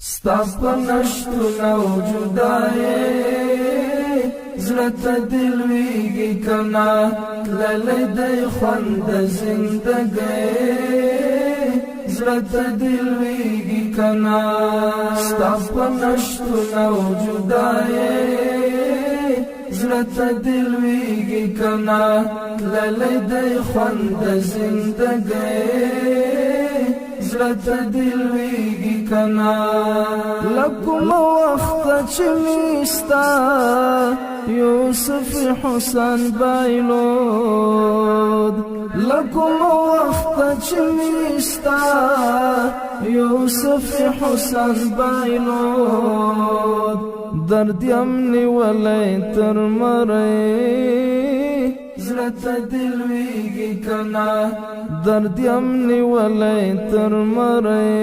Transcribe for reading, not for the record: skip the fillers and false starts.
ستا په نشتون او جدایې زړه ته دې لویږي کنه تللی دی خوند د زندګۍ زړه ته دې لویږي کنه ستا په نشتون او جدایې زړه ته دې لویږي کنه تللی دی خوند د زندګۍ زړه ته دې لویږي کنه لکوم وخت چې مې ستا یوسف حسن بایلود لکوم وخت چې مې ستا یوسف حسن بایلود درد یم نیولی تر مرۍ زړه ته دې لویږي کنه درد یم نیولی تر مرۍ